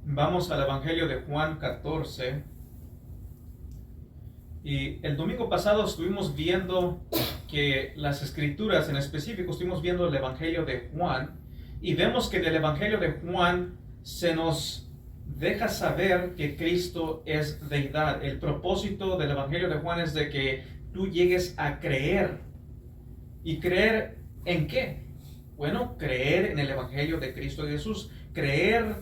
Vamos al Evangelio de Juan 14. Y el domingo pasado estuvimos viendo que las escrituras, en específico estuvimos viendo el Evangelio de Juan, y vemos que en el Evangelio de Juan se nos deja saber que Cristo es deidad. El propósito del Evangelio de Juan es de que tú llegues a creer. ¿Y creer en qué? Bueno, creer en el Evangelio de Cristo Jesús, creer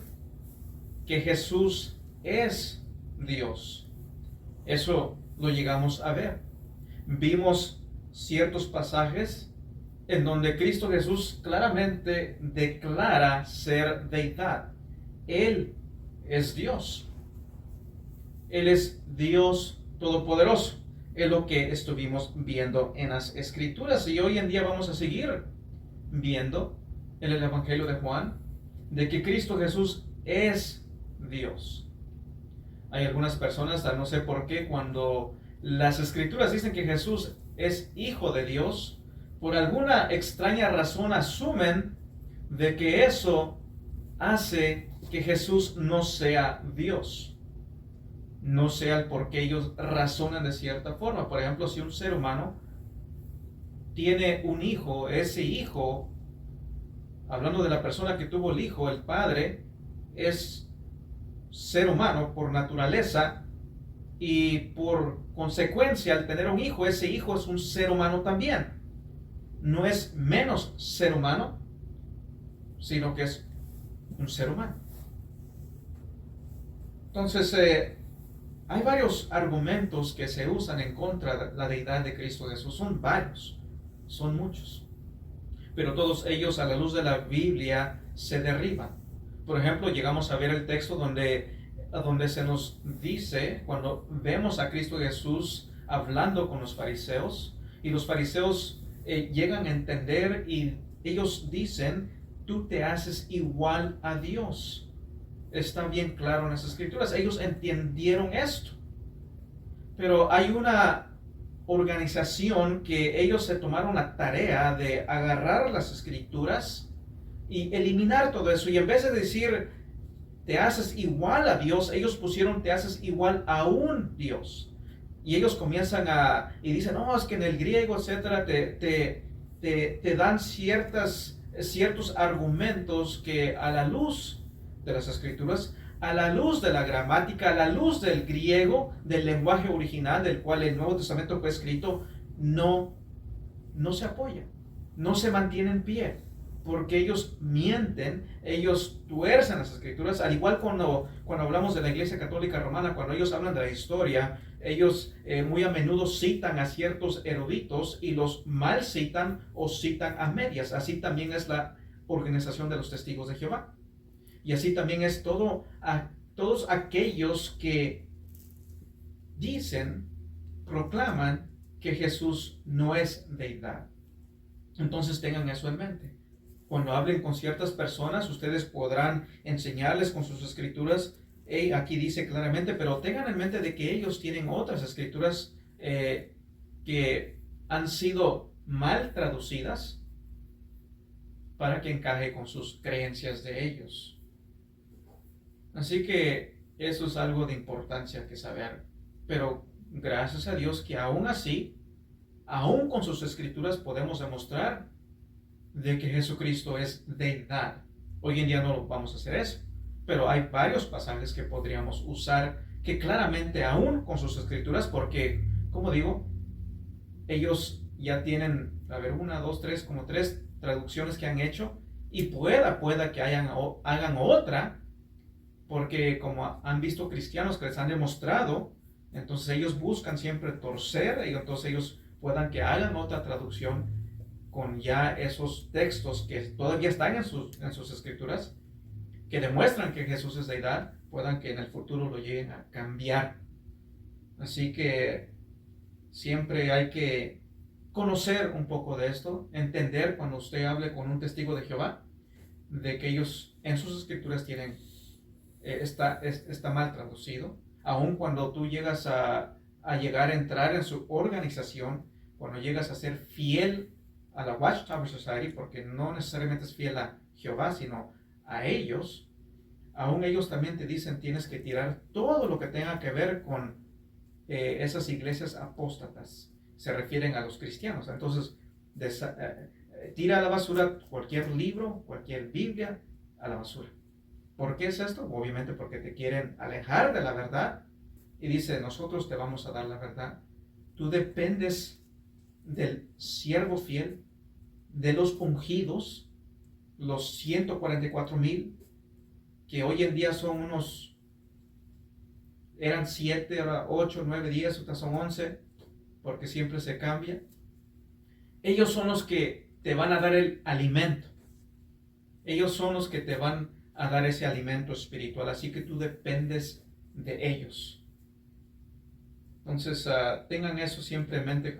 que Jesús es Dios. Eso lo llegamos a ver. Vimos ciertos pasajes en donde Cristo Jesús claramente declara ser deidad. Él es Dios. Él es Dios todopoderoso. Es lo que estuvimos viendo en las Escrituras. Y hoy en día vamos a seguir viendo en el Evangelio de Juan de que Cristo Jesús es Dios. Hay algunas personas, no sé por qué, cuando las escrituras dicen que Jesús es hijo de Dios, por alguna extraña razón asumen de que eso hace que Jesús no sea Dios. No sea el por qué ellos razonan de cierta forma. Por ejemplo, si un ser humano tiene un hijo, ese hijo, hablando de la persona que tuvo el hijo, el padre, es ser humano por naturaleza, y por consecuencia, al tener un hijo, ese hijo es un ser humano también. No es menos ser humano, sino que es un ser humano. Entonces, hay varios argumentos que se usan en contra de la deidad de Cristo Jesús. Son varios, son muchos. Pero todos ellos, a la luz de la Biblia, se derriban. Por ejemplo, llegamos a ver el texto donde se nos dice, cuando vemos a Cristo Jesús hablando con los fariseos, y los fariseos llegan a entender y ellos dicen, tú te haces igual a Dios. Está bien claro en las escrituras, ellos entendieron esto. Pero hay una organización que ellos se tomaron la tarea de agarrar las escrituras y eliminar todo eso, y en vez de decir te haces igual a Dios, ellos pusieron te haces igual a un Dios. Y ellos comienzan y dicen, no, es que en el griego, etcétera, te dan ciertos argumentos que a la luz de las escrituras, a la luz de la gramática, a la luz del griego, del lenguaje original del cual el Nuevo Testamento fue escrito, no se apoya, no se mantiene en pie, porque ellos mienten, ellos tuercen las escrituras, al igual cuando hablamos de la Iglesia Católica Romana, cuando ellos hablan de la historia, ellos muy a menudo citan a ciertos eruditos y los mal citan o citan a medias. Así también es la organización de los testigos de Jehová. Y así también es todos aquellos que dicen, proclaman que Jesús no es deidad. Entonces tengan eso en mente. Cuando hablen con ciertas personas, ustedes podrán enseñarles con sus escrituras. Aquí dice claramente, pero tengan en mente de que ellos tienen otras escrituras que han sido mal traducidas para que encaje con sus creencias de ellos. Así que eso es algo de importancia que saber. Pero gracias a Dios que aún así, aún con sus escrituras podemos demostrar de que Jesucristo es deidad. Hoy en día no vamos a hacer eso, pero hay varios pasajes que podríamos usar que claramente aún con sus escrituras, porque, como digo, ellos ya tienen, a ver, una, dos, tres, como tres traducciones que han hecho, y pueda que hagan otra, porque como han visto cristianos que les han demostrado, entonces ellos buscan siempre torcer, y entonces ellos puedan que hagan otra traducción con ya esos textos que todavía están en sus escrituras, que demuestran que Jesús es deidad, puedan que en el futuro lo lleguen a cambiar. Así que siempre hay que conocer un poco de esto, entender cuando usted hable con un testigo de Jehová, de que ellos en sus escrituras tienen, está mal traducido, aun cuando tú llegas a llegar a entrar en su organización, cuando llegas a ser fiel a la Watchtower Society, porque no necesariamente es fiel a Jehová, sino a ellos, aún ellos también te dicen tienes que tirar todo lo que tenga que ver con esas iglesias apóstatas. Se refieren a los cristianos. Entonces, tira a la basura cualquier libro, cualquier Biblia, a la basura. ¿Por qué es esto? Obviamente porque te quieren alejar de la verdad. Y dice, nosotros te vamos a dar la verdad. Tú dependes del siervo fiel, de los ungidos, los 144,000, que hoy en día son eran 7, ahora 8, 9, 10, otras son 11, porque siempre se cambia. Ellos son los que te van a dar el alimento. Ellos son los que te van a dar ese alimento espiritual, así que tú dependes de ellos. Entonces, tengan eso siempre en mente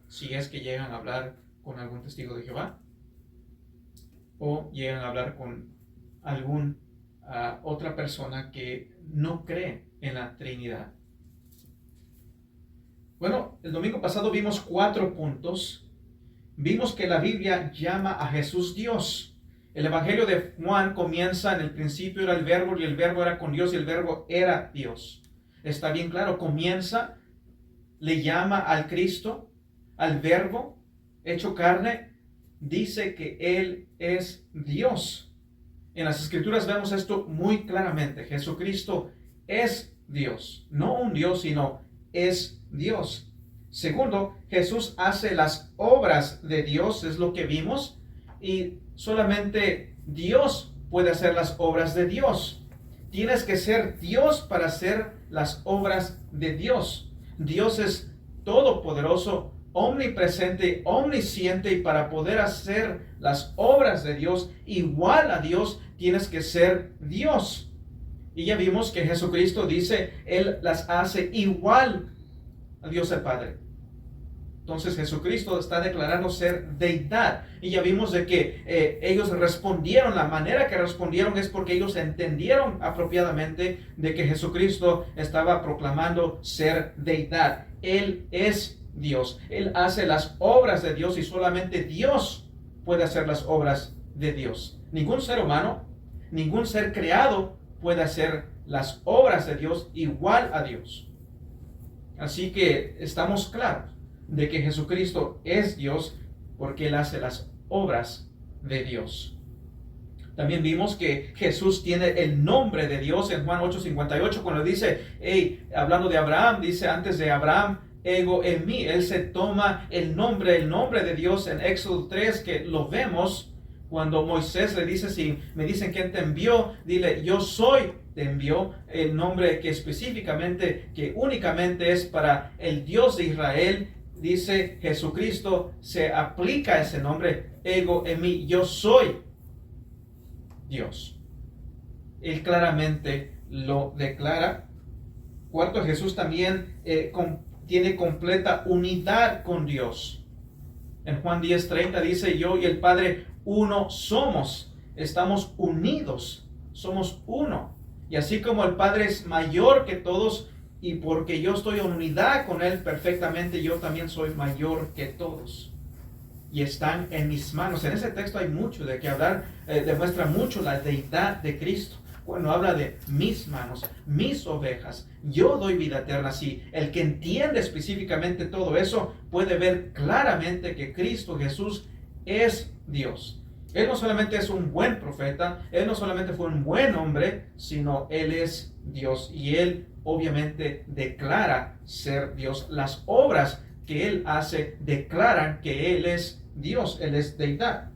si es que llegan a hablar con algún testigo de Jehová o llegan a hablar con otra persona que no cree en la Trinidad. Bueno, el domingo pasado vimos 4 puntos. Vimos que la Biblia llama a Jesús Dios. El Evangelio de Juan comienza: en el principio era el Verbo, y el Verbo era con Dios, y el Verbo era Dios. Está bien claro, comienza, le llama al Cristo, al Verbo hecho carne, dice que Él es Dios. En las Escrituras vemos esto muy claramente. Jesucristo es Dios, no un Dios, sino es Dios. Segundo, Jesús hace las obras de Dios, es lo que vimos, y solamente Dios puede hacer las obras de Dios. Tienes que ser Dios para hacer las obras de Dios. Dios es todopoderoso, omnipresente, omnisciente, y para poder hacer las obras de Dios igual a Dios, tienes que ser Dios. Y ya vimos que Jesucristo dice, Él las hace igual a Dios el Padre. Entonces Jesucristo está declarando ser deidad. Y ya vimos de que ellos respondieron, la manera que respondieron es porque ellos entendieron apropiadamente de que Jesucristo estaba proclamando ser deidad. Él es Dios. Él hace las obras de Dios y solamente Dios puede hacer las obras de Dios. Ningún ser humano, ningún ser creado puede hacer las obras de Dios igual a Dios. Así que estamos claros de que Jesucristo es Dios porque Él hace las obras de Dios. También vimos que Jesús tiene el nombre de Dios en Juan 8:58, cuando dice, hablando de Abraham, dice antes de Abraham, ego en mí. Él se toma el nombre de Dios en Éxodo 3, que lo vemos cuando Moisés le dice, si me dicen quién te envió, dile, yo soy, te envió. El nombre que específicamente, que únicamente es para el Dios de Israel, dice Jesucristo, se aplica a ese nombre, ego en mí, yo soy Dios. Él claramente lo declara. Cuarto, Jesús también tiene completa unidad con Dios. En Juan 10:30 dice, yo y el Padre uno somos, estamos unidos, somos uno. Y así como el Padre es mayor que todos, y porque yo estoy en unidad con Él perfectamente, yo también soy mayor que todos. Y están en mis manos. En ese texto hay mucho de qué hablar, demuestra mucho la deidad de Cristo. Cuando habla de mis manos, mis ovejas, yo doy vida eterna. Sí, el que entiende específicamente todo eso puede ver claramente que Cristo Jesús es Dios. Él no solamente es un buen profeta, Él no solamente fue un buen hombre, sino Él es Dios. Y Él obviamente declara ser Dios. Las obras que Él hace declaran que Él es Dios, Él es deidad.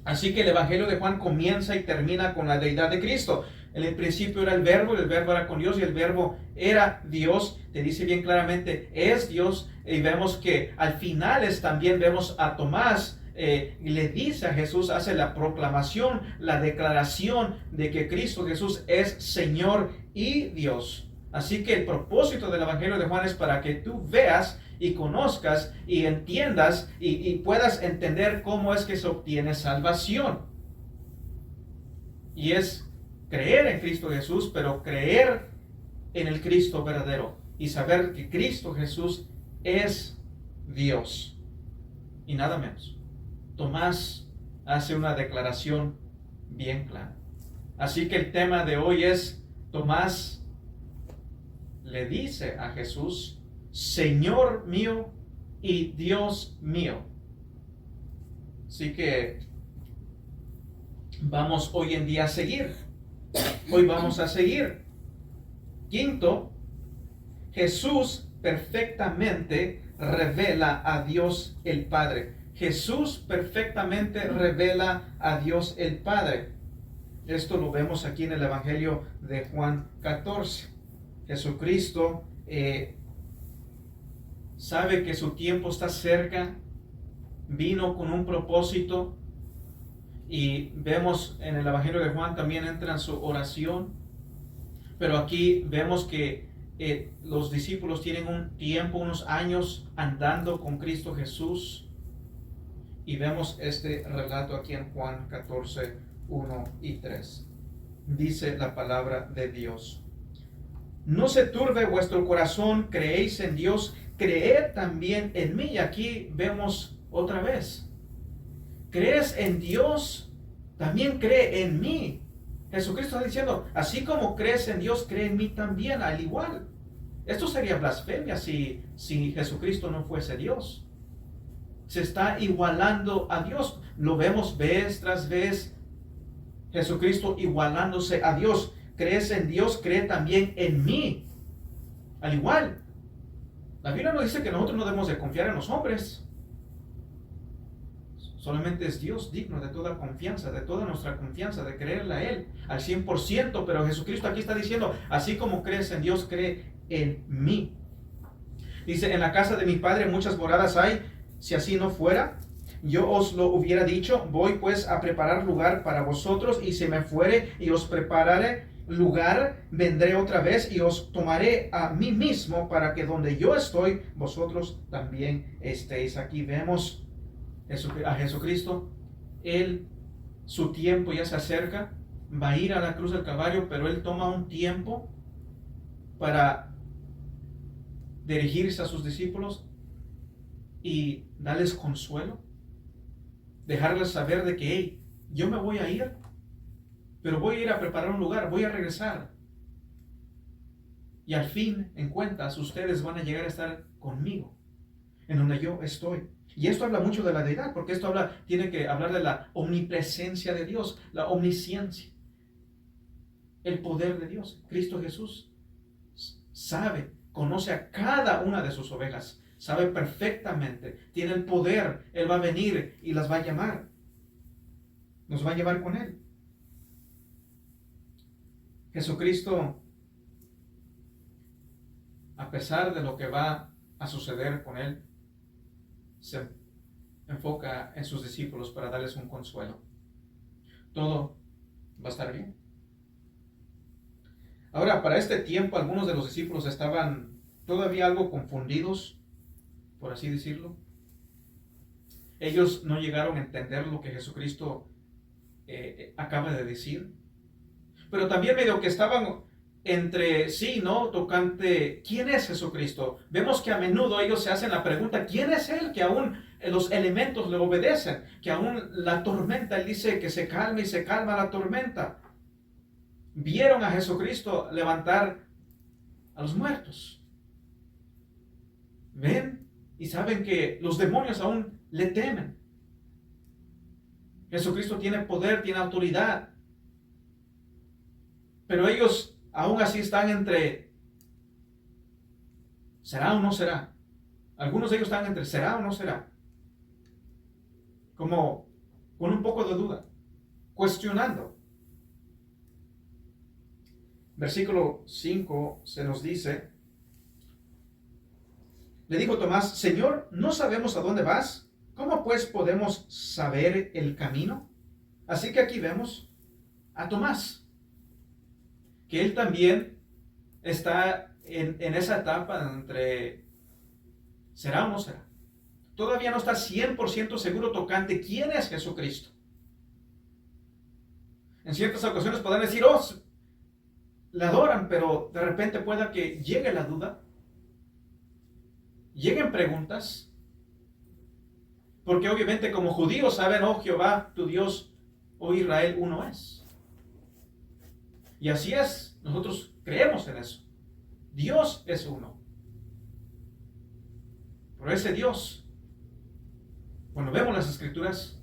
Así que el Evangelio de Juan comienza y termina con la deidad de Cristo. En el principio era el Verbo, y el Verbo era con Dios, y el Verbo era Dios. Te dice bien claramente, es Dios. Y vemos que al final también vemos a Tomás, y le dice a Jesús, hace la proclamación, la declaración de que Cristo Jesús es Señor y Dios. Así que el propósito del Evangelio de Juan es para que tú veas y conozcas y entiendas y puedas entender cómo es que se obtiene salvación. Y es creer en Cristo Jesús, pero creer en el Cristo verdadero y saber que Cristo Jesús es Dios y nada menos. Tomás hace una declaración bien clara. Así que el tema de hoy es: Tomás le dice a Jesús, Señor mío y Dios mío. Así que vamos hoy en día a seguir. Hoy vamos a seguir. Quinto, Jesús perfectamente revela a Dios el Padre. Jesús perfectamente revela a Dios el Padre. Esto lo vemos aquí en el Evangelio de Juan 14. Jesucristo sabe que su tiempo está cerca, vino con un propósito, y vemos en el Evangelio de Juan también entra en su oración. Pero aquí vemos que los discípulos tienen un tiempo, unos años andando con Cristo Jesús, y vemos este relato aquí en Juan 14, 1 y 3. Dice la palabra de Dios: No se turbe vuestro corazón, creéis en Dios, creed también en mí. Y aquí vemos otra vez: ¿crees en Dios? También cree en mí. Jesucristo está diciendo, así como crees en Dios, cree en mí también, al igual. Esto sería blasfemia si Jesucristo no fuese Dios. Se está igualando a Dios. Lo vemos vez tras vez, Jesucristo igualándose a Dios. ¿Crees en Dios? Cree también en mí. Al igual. La Biblia nos dice que nosotros no debemos de confiar en los hombres. Solamente es Dios digno de toda confianza, de toda nuestra confianza, de creerle a Él al 100%. Pero Jesucristo aquí está diciendo, así como crees en Dios, cree en mí. Dice, en la casa de mi Padre muchas moradas hay. Si así no fuera, yo os lo hubiera dicho. Voy pues a preparar lugar para vosotros, y si me fuere y os prepararé lugar, vendré otra vez y os tomaré a mí mismo, para que donde yo estoy, vosotros también estéis. Aquí vemos a Jesucristo. Él, su tiempo ya se acerca, va a ir a la cruz del Calvario, pero Él toma un tiempo para dirigirse a sus discípulos y darles consuelo, dejarles saber de que, hey, yo me voy a ir, pero voy a ir a preparar un lugar, voy a regresar, y al fin, en cuentas, ustedes van a llegar a estar conmigo, en donde yo estoy. Y esto habla mucho de la deidad, porque esto tiene que hablar de la omnipresencia de Dios, la omnisciencia, el poder de Dios. Cristo Jesús sabe, conoce a cada una de sus ovejas, sabe perfectamente, tiene el poder. Él va a venir y las va a llamar, nos va a llevar con Él. Jesucristo, a pesar de lo que va a suceder con Él, se enfoca en sus discípulos para darles un consuelo. Todo va a estar bien. Ahora, para este tiempo, algunos de los discípulos estaban todavía algo confundidos, por así decirlo. Ellos no llegaron a entender lo que Jesucristo acaba de decir. Pero también medio que estaban entre sí, ¿no? Tocante, ¿quién es Jesucristo? Vemos que a menudo ellos se hacen la pregunta, ¿quién es Él? Que aún los elementos le obedecen, que aún la tormenta, Él dice que se calme y se calma la tormenta. Vieron a Jesucristo levantar a los muertos. Ven y saben que los demonios aún le temen. Jesucristo tiene poder, tiene autoridad. Pero ellos aún así están entre ¿será o no será? Algunos de ellos están entre ¿será o no será? Como con un poco de duda, cuestionando. Versículo 5 se nos dice, le dijo Tomás, Señor, ¿no sabemos a dónde vas? ¿Cómo pues podemos saber el camino? Así que aquí vemos a Tomás, que él también está en esa etapa entre ¿será o no será? Todavía no está 100% seguro tocante quién es Jesucristo. En ciertas ocasiones podrán decir, oh, le adoran, pero de repente pueda que llegue la duda, lleguen preguntas, porque obviamente como judíos saben, oh Jehová, tu Dios, oh Israel, uno es. Y así es, nosotros creemos en eso. Dios es uno. Pero ese Dios, cuando vemos las Escrituras,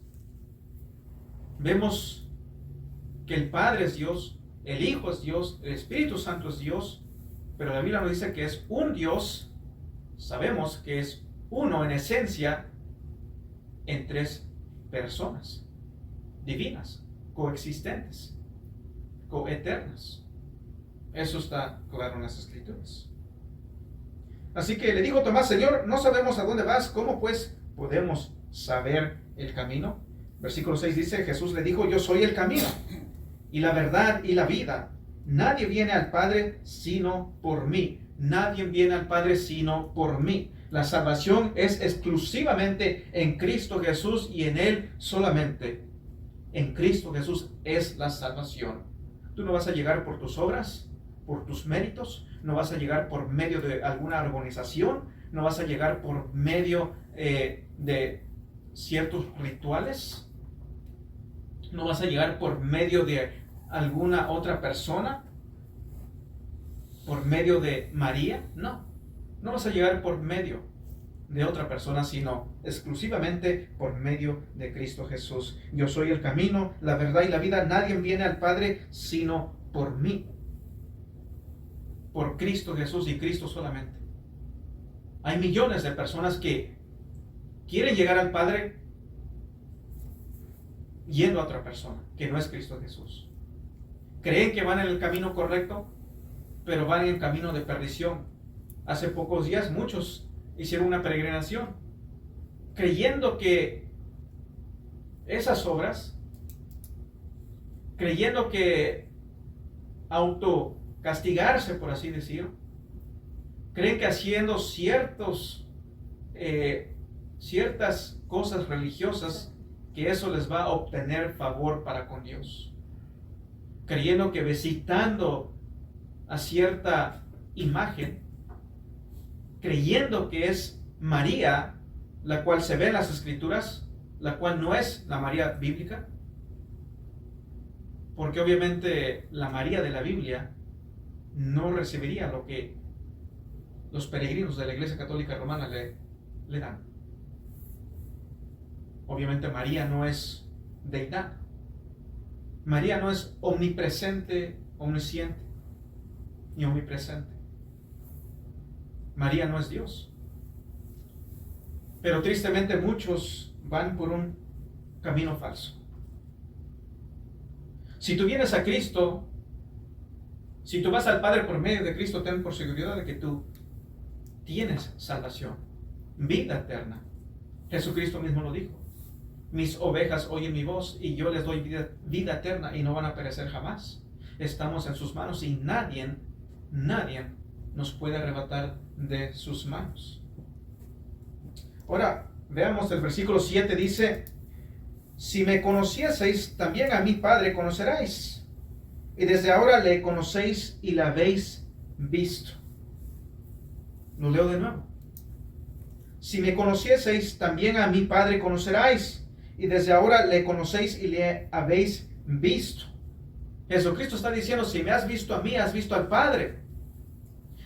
vemos que el Padre es Dios, el Hijo es Dios, el Espíritu Santo es Dios, pero la Biblia nos dice que es un Dios. Sabemos que es uno en esencia en tres personas divinas, coexistentes, coeternas. Eso está claro en las Escrituras. Así que le dijo Tomás: Señor, no sabemos a dónde vas, ¿cómo pues podemos saber el camino? Versículo 6 dice: Jesús le dijo: yo soy el camino y la verdad y la vida. Nadie viene al Padre sino por mí. Nadie viene al Padre sino por mí. La salvación es exclusivamente en Cristo Jesús y en Él solamente. En Cristo Jesús es la salvación. Tú no vas a llegar por tus obras, por tus méritos, no vas a llegar por medio de alguna organización, no vas a llegar por medio de ciertos rituales, no vas a llegar por medio de alguna otra persona, por medio de María, no vas a llegar por medio de otra persona, sino exclusivamente por medio de Cristo Jesús. Yo soy el camino, la verdad y la vida. Nadie viene al Padre sino por mí. Por Cristo Jesús y Cristo solamente. Hay millones de personas que quieren llegar al Padre yendo a otra persona, que no es Cristo Jesús. Creen que van en el camino correcto, pero van en el camino de perdición. Hace pocos días muchos hicieron una peregrinación, creyendo que esas obras, creyendo que autocastigarse, por así decirlo, creen que haciendo ciertas cosas religiosas, que eso les va a obtener favor para con Dios. Creyendo que visitando a cierta imagen, creyendo que es María, la cual se ve en las Escrituras, la cual no es la María bíblica, porque obviamente la María de la Biblia no recibiría lo que los peregrinos de la Iglesia Católica Romana le dan. Obviamente María no es deidad. María no es omnipresente, omnisciente, ni omnipresente. María no es Dios. Pero tristemente muchos van por un camino falso. Si tú vienes a Cristo, si tú vas al Padre por medio de Cristo, ten por seguridad de que tú tienes salvación, vida eterna. Jesucristo mismo lo dijo: mis ovejas oyen mi voz y yo les doy vida eterna y no van a perecer jamás. Estamos en sus manos y nadie nos puede arrebatar de sus manos. Ahora veamos el versículo 7, dice: si me conocieseis, también a mi Padre conoceráis, y desde ahora le conocéis y la habéis visto. Lo leo de nuevo: si me conocieseis, también a mi Padre conoceráis, y desde ahora le conocéis y le habéis visto. Jesucristo está diciendo: si me has visto a mí, has visto al Padre.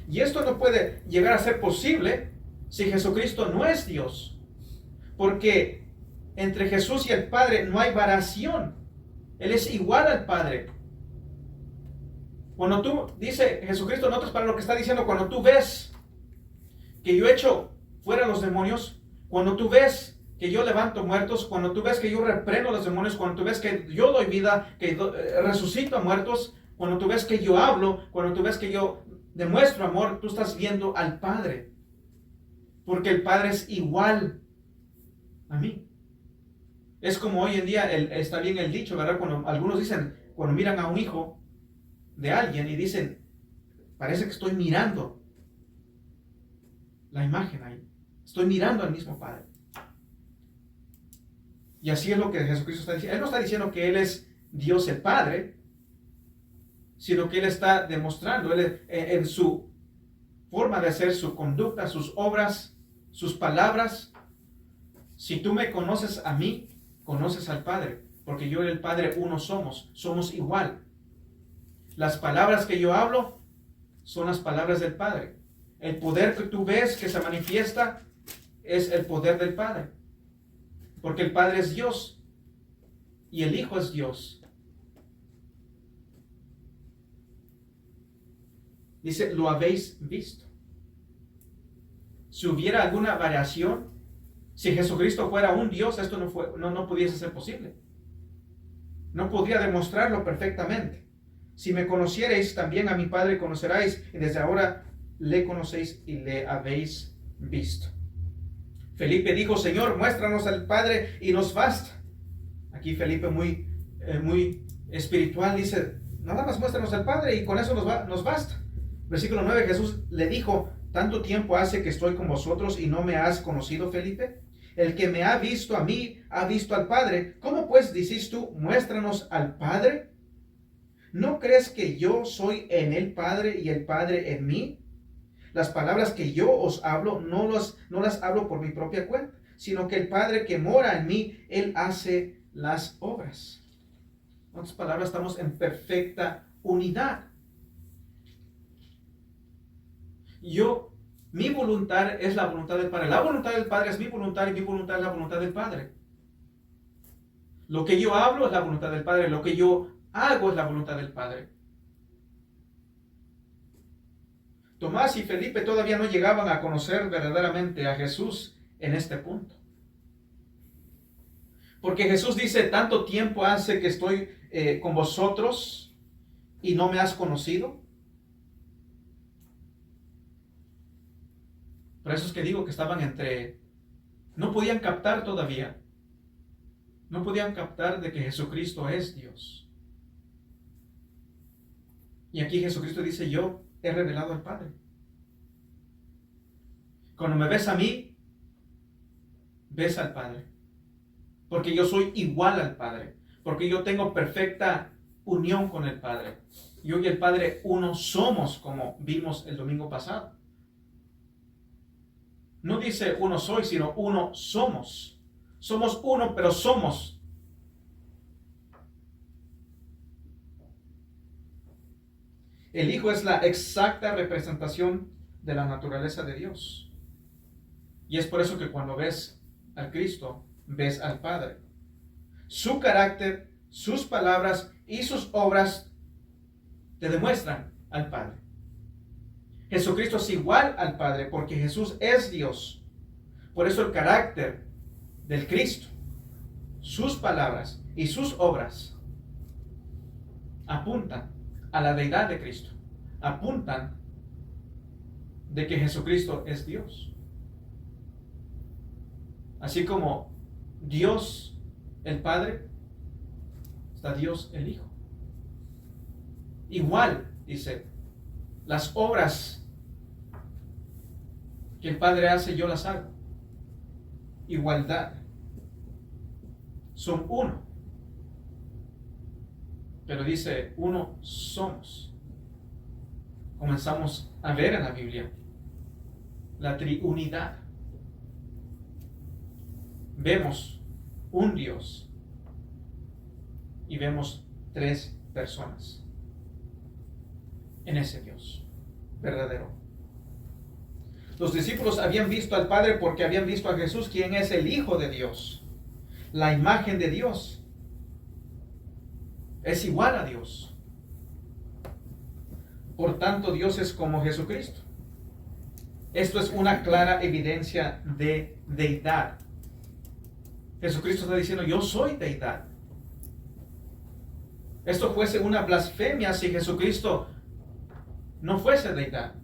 Y esto no puede llegar a ser posible si Jesucristo no es Dios, porque entre Jesús y el Padre no hay variación. Él es igual al Padre. Cuando tú, dice Jesucristo en otras palabras, lo que está diciendo: cuando tú ves que yo echo fuera los demonios, cuando tú ves que yo levanto muertos, cuando tú ves que yo reprendo los demonios, cuando tú ves que yo doy vida, que resucito a muertos, cuando tú ves que yo hablo, cuando tú ves que yo demuestro amor, tú estás viendo al Padre, porque el Padre es igual a mí. Es como hoy en día, está bien el dicho, ¿verdad? Cuando algunos dicen, cuando miran a un hijo de alguien y dicen: parece que estoy mirando la imagen ahí, estoy mirando al mismo Padre. Y así es lo que Jesucristo está diciendo. Él no está diciendo que Él es Dios el Padre, sino que Él está demostrando en su forma de hacer, su conducta, sus obras, sus palabras: si tú me conoces a mí, conoces al Padre, porque yo y el Padre uno somos igual. Las palabras que yo hablo son las palabras del Padre. El poder que tú ves que se manifiesta es el poder del Padre. Porque el Padre es Dios y el Hijo es Dios. Dice, lo habéis visto. Si hubiera alguna variación, si Jesucristo fuera un Dios, esto no pudiese ser posible. No podría demostrarlo perfectamente. Si me conocierais, también a mi Padre conoceráis, y desde ahora le conocéis y le habéis visto. Felipe dijo, Señor, muéstranos al Padre y nos basta. Aquí Felipe muy espiritual dice, nada más muéstranos al Padre y con eso nos basta. Versículo 9, Jesús le dijo, ¿tanto tiempo hace que estoy con vosotros y no me has conocido, Felipe? El que me ha visto a mí, ha visto al Padre. ¿Cómo pues dices tú, muéstranos al Padre? ¿No crees que yo soy en el Padre y el Padre en mí? Las palabras que yo os hablo, no las hablo por mi propia cuenta, sino que el Padre que mora en mí, Él hace las obras. En otras palabras, estamos en perfecta unidad. Mi voluntad es la voluntad del Padre. La voluntad del Padre es mi voluntad y mi voluntad es la voluntad del Padre. Lo que yo hablo es la voluntad del Padre. Lo que yo hago es la voluntad del Padre. Tomás y Felipe todavía no llegaban a conocer verdaderamente a Jesús en este punto. Porque Jesús dice, tanto tiempo hace que estoy con vosotros y no me has conocido. Por eso es que digo que estaban no podían captar todavía. No podían captar de que Jesucristo es Dios. Y aquí Jesucristo dice, yo he revelado al Padre. Cuando me ves a mí, ves al Padre. Porque yo soy igual al Padre. Porque yo tengo perfecta unión con el Padre. Yo y el Padre uno somos, como vimos el domingo pasado. No dice uno soy, sino uno somos. Somos uno, pero somos. El Hijo es la exacta representación de la naturaleza de Dios. Y es por eso que cuando ves al Cristo, ves al Padre. Su carácter, sus palabras y sus obras te demuestran al Padre. Jesucristo es igual al Padre porque Jesús es Dios. Por eso el carácter del Cristo, sus palabras y sus obras apuntan a la deidad de Cristo. Apuntan de que Jesucristo es Dios. Así como Dios el Padre, está Dios el Hijo. Igual, dice, las obras que el Padre hace, yo las hago. Igualdad. Son uno. Pero dice, uno somos. Comenzamos a ver en la Biblia la triunidad. Vemos un Dios y vemos tres personas en ese Dios verdadero. Los discípulos habían visto al Padre porque habían visto a Jesús, quien es el Hijo de Dios, la imagen de Dios. Es igual a Dios. Por tanto, Dios es como Jesucristo. Esto es una clara evidencia de deidad. Jesucristo está diciendo, yo soy deidad. Esto fuese una blasfemia si Jesucristo no fuese deidad.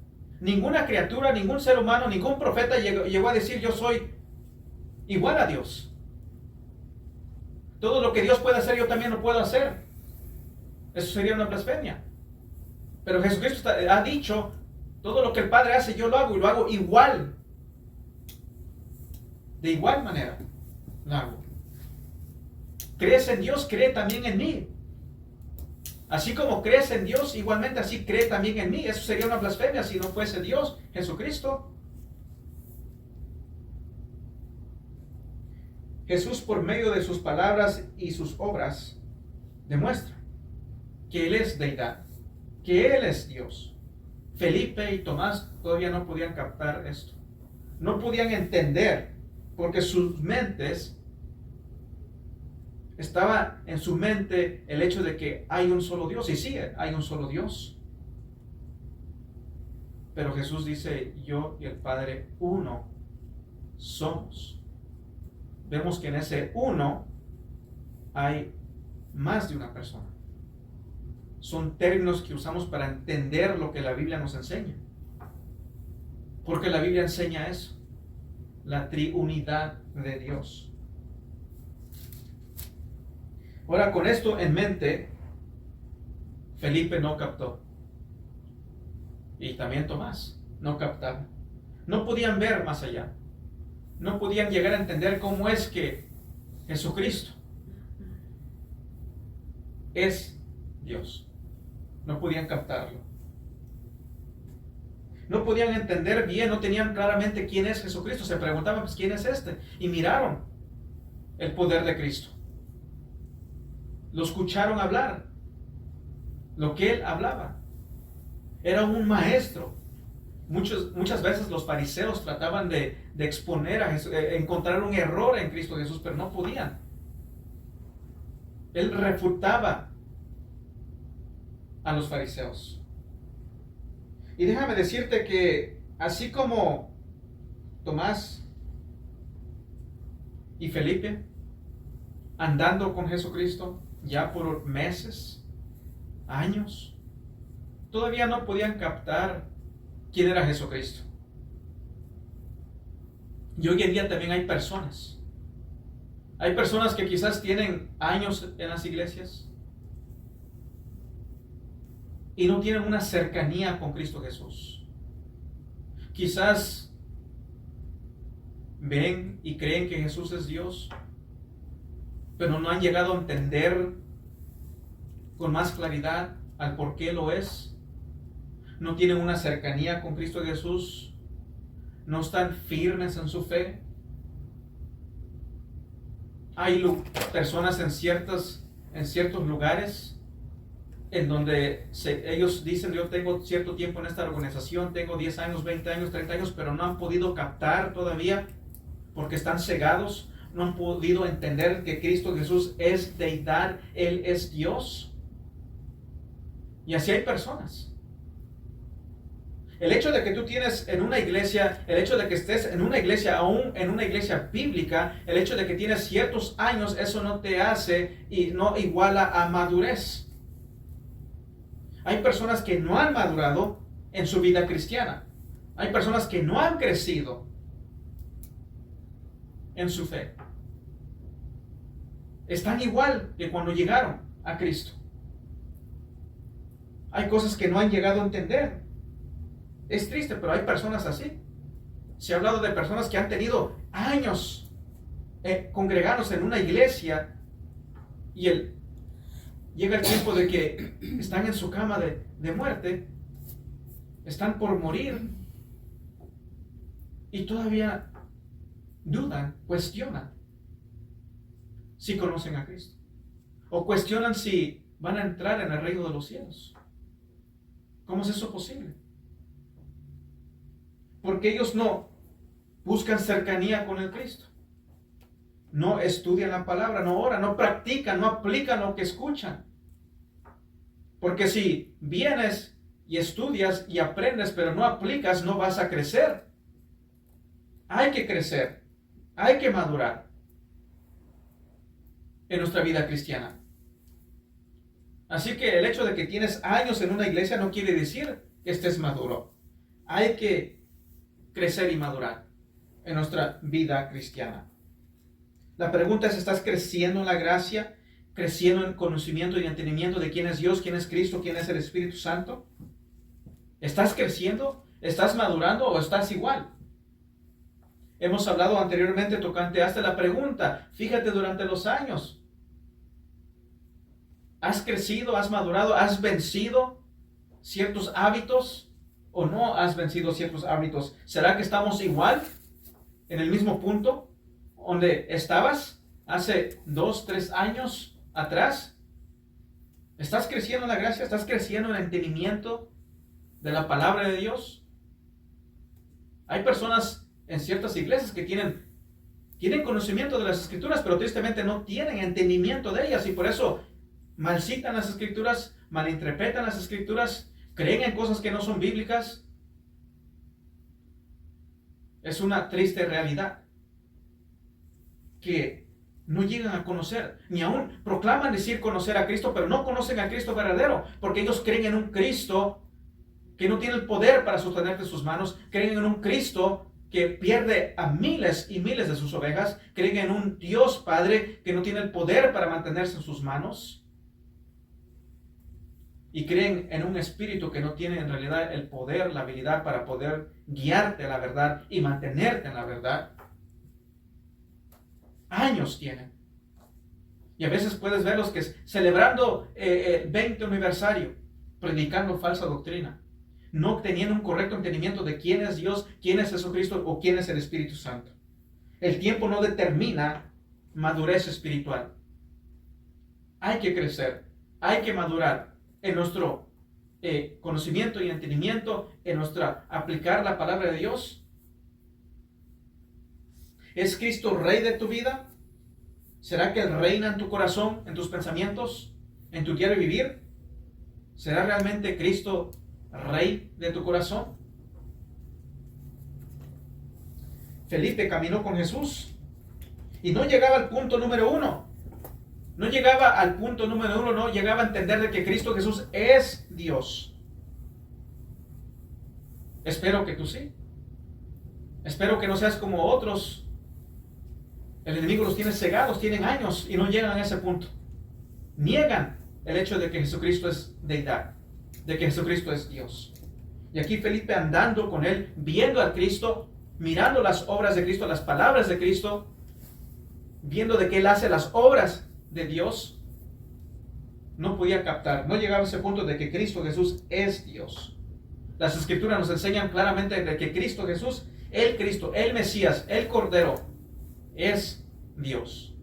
Ninguna criatura, ningún ser humano, ningún profeta llegó a decir, yo soy igual a Dios. Todo lo que Dios puede hacer, yo también lo puedo hacer. Eso sería una blasfemia. Pero Jesucristo ha dicho, todo lo que el Padre hace, yo lo hago y lo hago igual. De igual manera lo hago. ¿Crees en Dios? Cree también en mí. Así como crees en Dios, igualmente así cree también en mí. Eso sería una blasfemia si no fuese Dios, Jesucristo. Jesús, por medio de sus palabras y sus obras, demuestra que Él es deidad. que Él es Dios. Felipe y Tomás todavía no podían captar esto. No podían entender, porque sus mentes, estaba en su mente el hecho de que hay un solo Dios. Y sí, hay un solo Dios. Pero Jesús dice, yo y el Padre uno somos. Vemos que en ese uno hay más de una persona. Son términos que usamos para entender lo que la Biblia nos enseña. Porque la Biblia enseña eso, la triunidad de Dios. Ahora, con esto en mente, Felipe no captó. Y también Tomás no captaba. No podían ver más allá. No podían llegar a entender cómo es que Jesucristo es Dios. No podían captarlo. No podían entender bien, no tenían claramente quién es Jesucristo. Se preguntaban, pues, ¿quién es este? Y miraron el poder de Cristo. Lo escucharon hablar. Lo que Él hablaba. Era un maestro. Muchas veces los fariseos trataban de exponer a Jesús, encontrar un error en Cristo Jesús, pero no podían. Él refutaba a los fariseos. Y déjame decirte que así como Tomás y Felipe, andando con Jesucristo ya por meses, años, todavía no podían captar quién era Jesucristo. Y hoy en día también hay personas. Hay personas que quizás tienen años en las iglesias y no tienen una cercanía con Cristo Jesús. Quizás ven y creen que Jesús es Dios, pero no han llegado a entender con más claridad al por qué lo es. No tienen una cercanía con Cristo Jesús. No están firmes en su fe. Hay personas en ciertos lugares en donde ellos dicen, yo tengo cierto tiempo en esta organización, tengo 10 años, 20 años, 30 años, pero no han podido captar todavía porque están cegados, no han podido entender que Cristo Jesús es deidad, Él es Dios. Y así hay personas. El hecho de que tú tienes en una iglesia, el hecho de que estés en una iglesia, aún en una iglesia bíblica, el hecho de que tienes ciertos años, eso no te hace y no iguala a madurez. Hay personas que no han madurado en su vida cristiana. Hay personas que no han crecido en su fe. Están igual que cuando llegaron a Cristo. Hay cosas que no han llegado a entender. Es triste, pero hay personas así. Se ha hablado de personas que han tenido años congregados en una iglesia y llega el tiempo de que están en su cama de muerte, están por morir y todavía dudan, cuestionan si conocen a Cristo o cuestionan si van a entrar en el reino de los cielos. ¿Cómo es eso posible? Porque ellos no buscan cercanía con el Cristo. No estudian la palabra, no oran, no practican, no aplican lo que escuchan. Porque si vienes y estudias y aprendes, pero no aplicas, no vas a crecer. Hay que crecer, hay que madurar en nuestra vida cristiana. Así que el hecho de que tienes años en una iglesia no quiere decir que estés maduro. Hay que crecer y madurar en nuestra vida cristiana. La pregunta es, ¿estás creciendo en la gracia? ¿Creciendo en conocimiento y entendimiento de quién es Dios, quién es Cristo, quién es el Espíritu Santo? ¿Estás creciendo? ¿Estás madurando o estás igual? Hemos hablado anteriormente tocante hasta la pregunta. Fíjate durante los años. ¿Has crecido? ¿Has madurado? ¿Has vencido ciertos hábitos? ¿O no has vencido ciertos hábitos? ¿Será que estamos igual? ¿En el mismo punto donde estabas hace 2, 3 años atrás? ¿Estás creciendo en la gracia? ¿Estás creciendo en el entendimiento de la palabra de Dios? Hay personas en ciertas iglesias que tienen conocimiento de las escrituras, pero tristemente no tienen entendimiento de ellas y por eso malcitan las escrituras, malinterpretan las escrituras, creen en cosas que no son bíblicas. Es una triste realidad que no llegan a conocer, ni aún proclaman decir conocer a Cristo, pero no conocen a Cristo verdadero, porque ellos creen en un Cristo que no tiene el poder para sostenerte sus manos, creen en un Cristo que pierde a miles y miles de sus ovejas, creen en un Dios Padre que no tiene el poder para mantenerse en sus manos, y creen en un espíritu que no tiene en realidad el poder, la habilidad para poder guiarte a la verdad y mantenerte en la verdad. Años tienen. Y a veces puedes verlos que celebrando el 20 aniversario, predicando falsa doctrina, no teniendo un correcto entendimiento de quién es Dios, quién es Jesucristo o quién es el Espíritu Santo. El tiempo no determina madurez espiritual. Hay que crecer, hay que madurar en nuestro conocimiento y entendimiento, en nuestra aplicar la palabra de Dios. ¿Es Cristo Rey de tu vida? ¿Será que Él reina en tu corazón, en tus pensamientos, en tu diario vivir? ¿Será realmente Cristo Rey de tu corazón? Felipe caminó con Jesús y no llegaba al punto número uno. No llegaba al punto número uno, no llegaba a entender de que Cristo Jesús es Dios. Espero que tú sí. Espero que no seas como otros. El enemigo los tiene cegados, tienen años y no llegan a ese punto. Niegan el hecho de que Jesucristo es deidad, de que Jesucristo es Dios. Y aquí Felipe andando con él, viendo al Cristo, mirando las obras de Cristo, las palabras de Cristo, viendo de que él hace las obras de Dios, no podía captar, no llegaba a ese punto de que Cristo Jesús es Dios. Las Escrituras nos enseñan claramente de que Cristo Jesús, el Mesías, el Cordero, es Dios.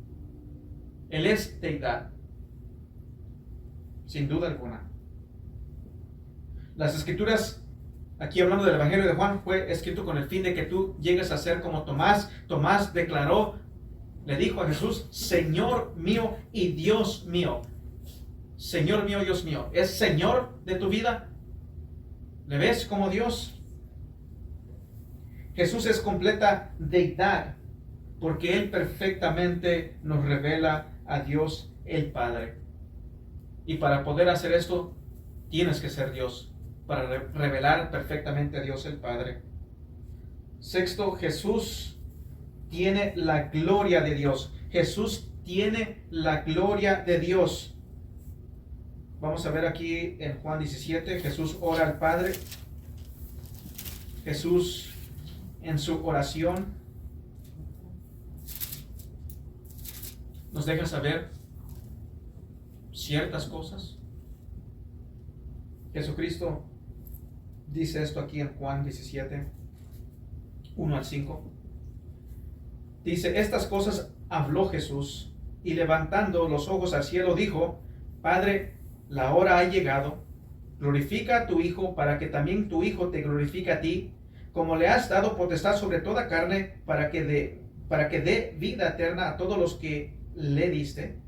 Él es deidad, sin duda alguna. Las Escrituras, aquí hablando del Evangelio de Juan, fue escrito con el fin de que tú llegues a ser como Tomás. Tomás declaró, le dijo a Jesús, Señor mío y Dios mío. Señor mío, Dios mío. ¿Es Señor de tu vida? ¿Le ves como Dios? Jesús es completa deidad, porque Él perfectamente nos revela a Dios el Padre. Y para poder hacer esto, tienes que ser Dios, para revelar perfectamente a Dios el Padre. Sexto, Jesús tiene la gloria de Dios. Jesús tiene la gloria de Dios. Vamos a ver aquí en Juan 17, Jesús ora al Padre. Jesús en su oración nos deja saber ciertas cosas. Jesucristo dice esto aquí en Juan 17, 1 al 5. Dice, estas cosas habló Jesús y levantando los ojos al cielo dijo, Padre, la hora ha llegado, glorifica a tu Hijo para que también tu Hijo te glorifique a ti, como le has dado potestad sobre toda carne para que dé vida eterna a todos los que le diste.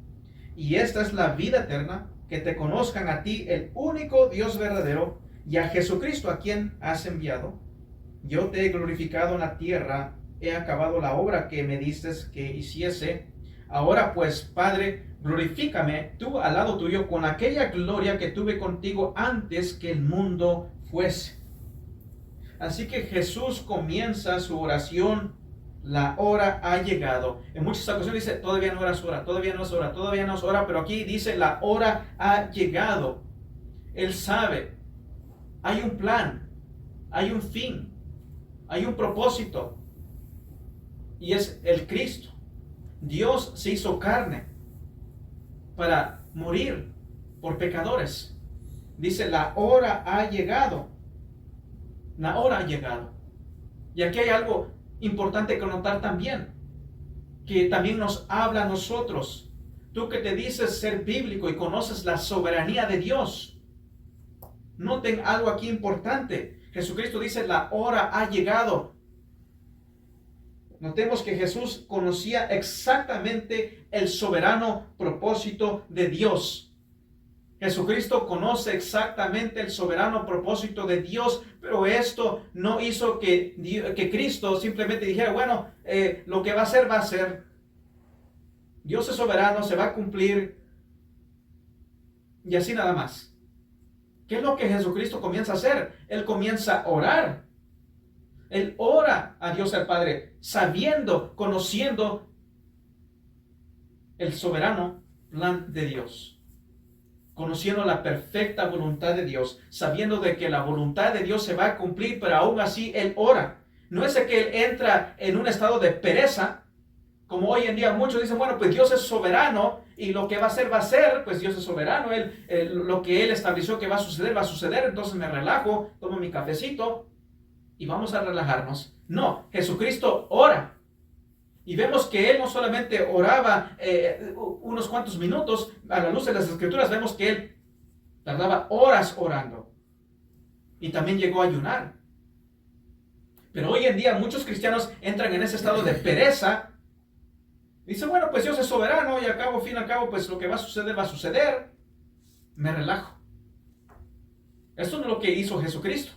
Y esta es la vida eterna, que te conozcan a ti, el único Dios verdadero, y a Jesucristo a quien has enviado. Yo te he glorificado en la tierra, he acabado la obra que me diste que hiciese. Ahora pues, Padre, glorifícame tú al lado tuyo con aquella gloria que tuve contigo antes que el mundo fuese. Así que Jesús comienza su oración, la hora ha llegado. En muchas ocasiones dice, todavía no es hora, todavía no es hora, todavía no es hora, pero aquí dice, la hora ha llegado. Él sabe, hay un plan, hay un fin, hay un propósito, y es el Cristo. Dios se hizo carne para morir por pecadores. Dice, la hora ha llegado. La hora ha llegado. Y aquí hay algo importante que notar también, que también nos habla a nosotros. Tú que te dices ser bíblico y conoces la soberanía de Dios. Noten algo aquí importante. Jesucristo dice, la hora ha llegado. Notemos que Jesús conocía exactamente el soberano propósito de Dios. Jesucristo conoce exactamente el soberano propósito de Dios, pero esto no hizo que Cristo simplemente dijera, bueno, lo que va a ser, va a ser. Dios es soberano, se va a cumplir, y así nada más. ¿Qué es lo que Jesucristo comienza a hacer? Él comienza a orar. Él ora a Dios el Padre, sabiendo, conociendo el soberano plan de Dios. Conociendo la perfecta voluntad de Dios, sabiendo de que la voluntad de Dios se va a cumplir, pero aún así Él ora. No es de que Él entra en un estado de pereza, como hoy en día muchos dicen, bueno, pues Dios es soberano y lo que va a ser, pues Dios es soberano. Lo que Él estableció que va a suceder, entonces me relajo, tomo mi cafecito y vamos a relajarnos. No, Jesucristo ora. Y vemos que Él no solamente oraba unos cuantos minutos, a la luz de las Escrituras vemos que Él tardaba horas orando. Y también llegó a ayunar. Pero hoy en día muchos cristianos entran en ese estado de pereza. Dicen, bueno, pues Dios es soberano y al fin y al cabo, pues lo que va a suceder, va a suceder. Me relajo. Esto no es lo que hizo Jesucristo.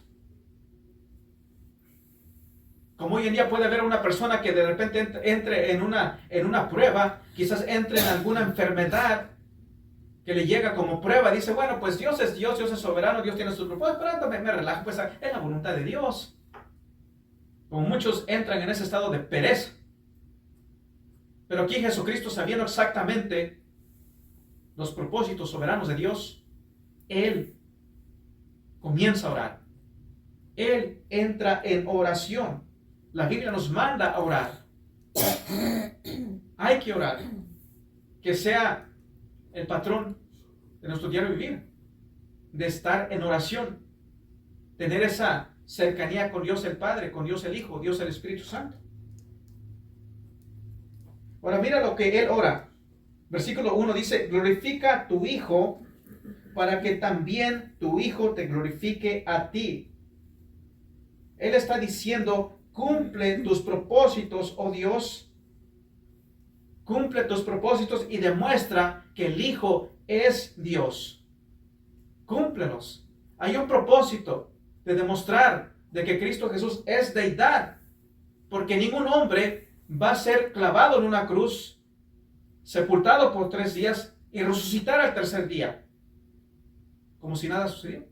Como hoy en día puede haber una persona que de repente entre en una prueba, quizás entre en alguna enfermedad que le llega como prueba, dice, bueno, pues Dios es soberano, Dios tiene sus propósitos, pero me relajo, pues es la voluntad de Dios. Como muchos entran en ese estado de pereza. Pero aquí Jesucristo, sabiendo exactamente los propósitos soberanos de Dios, Él comienza a orar. Él entra en oración. La Biblia nos manda a orar. Hay que orar. Que sea el patrón de nuestro diario vivir. De estar en oración. Tener esa cercanía con Dios el Padre, con Dios el Hijo, Dios el Espíritu Santo. Ahora mira lo que Él ora. Versículo 1 dice, glorifica a tu Hijo para que también tu Hijo te glorifique a ti. Él está diciendo, cumple tus propósitos, oh Dios. Cumple tus propósitos y demuestra que el Hijo es Dios. Cúmplelos. Hay un propósito de demostrar de que Cristo Jesús es deidad. Porque ningún hombre va a ser clavado en una cruz, sepultado por 3 días y resucitar al tercer día. Como si nada sucedió.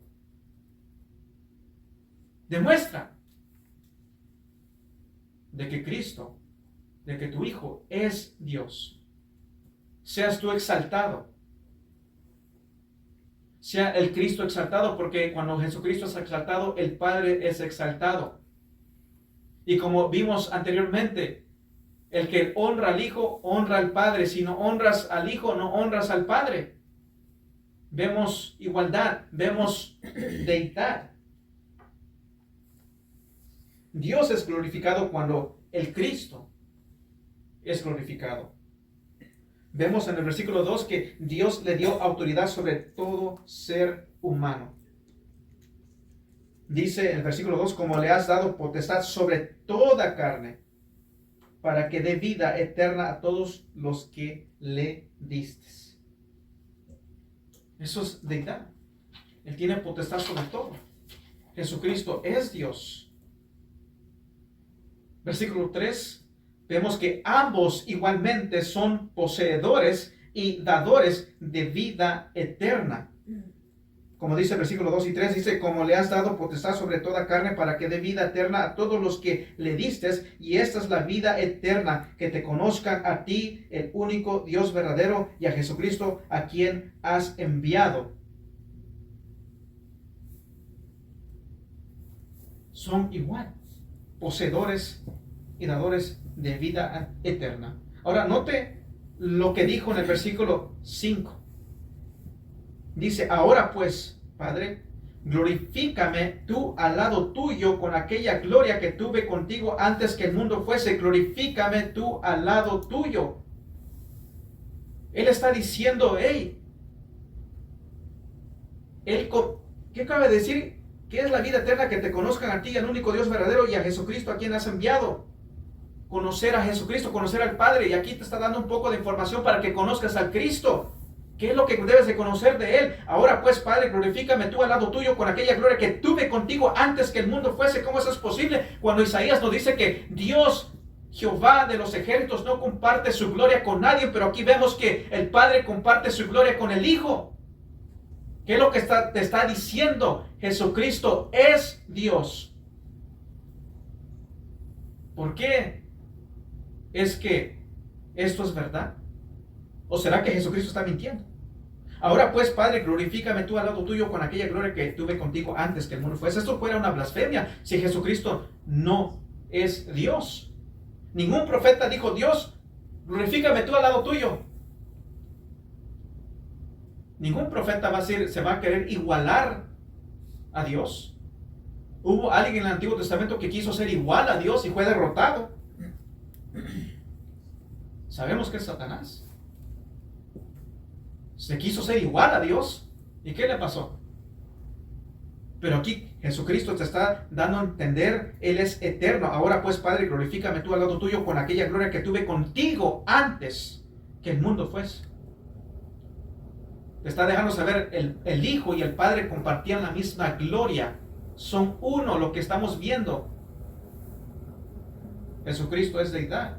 Demuestra de que Cristo, de que tu Hijo es Dios. Seas tú exaltado. Sea el Cristo exaltado, porque cuando Jesucristo es exaltado, el Padre es exaltado. Y como vimos anteriormente, el que honra al Hijo, honra al Padre. Si no honras al Hijo, no honras al Padre. Vemos igualdad, vemos deidad. Dios es glorificado cuando el Cristo es glorificado. Vemos en el versículo 2 que Dios le dio autoridad sobre todo ser humano. Dice en el versículo 2, como le has dado potestad sobre toda carne, para que dé vida eterna a todos los que le distes. Eso es deidad. Él tiene potestad sobre todo. Jesucristo es Dios. Versículo 3, vemos que ambos igualmente son poseedores y dadores de vida eterna. Como dice el versículo 2 y 3, dice, como le has dado potestad sobre toda carne para que dé vida eterna a todos los que le distes, y esta es la vida eterna, que te conozcan a ti, el único Dios verdadero, y a Jesucristo, a quien has enviado. Son igual, poseedores y dadores de vida eterna. Ahora note lo que dijo en el versículo 5. Dice, ahora pues, Padre, glorifícame tú al lado tuyo con aquella gloria que tuve contigo antes que el mundo fuese. Glorifícame tú al lado tuyo. Él está diciendo, hey, ¿qué acaba de decir? ¿Qué es la vida eterna? Que te conozcan a ti, al único Dios verdadero, y a Jesucristo a quien has enviado. Conocer a Jesucristo, conocer al Padre. Y aquí te está dando un poco de información para que conozcas al Cristo. ¿Qué es lo que debes de conocer de Él? Ahora pues, Padre, glorifícame tú al lado tuyo con aquella gloria que tuve contigo antes que el mundo fuese. ¿Cómo eso es posible? Cuando Isaías nos dice que Dios, Jehová de los ejércitos, no comparte su gloria con nadie, pero aquí vemos que el Padre comparte su gloria con el Hijo. ¿Qué es lo que te está diciendo? Jesucristo es Dios. ¿Por qué es que esto es verdad? ¿O será que Jesucristo está mintiendo? Ahora pues, Padre, glorifícame tú al lado tuyo con aquella gloria que tuve contigo antes que el mundo fuese. Esto fuera una blasfemia si Jesucristo no es Dios. Ningún profeta dijo, Dios, glorifícame tú al lado tuyo. Ningún profeta se va a querer igualar a Dios. Hubo alguien en el Antiguo Testamento que quiso ser igual a Dios y fue derrotado. Sabemos que es Satanás. Se quiso ser igual a Dios. ¿Y qué le pasó? Pero aquí Jesucristo te está dando a entender, Él es eterno. Ahora pues, Padre, glorifícame tú al lado tuyo con aquella gloria que tuve contigo antes que el mundo fuese. Te está dejando saber, el Hijo y el Padre compartían la misma gloria. Son uno, lo que estamos viendo. Jesucristo es deidad.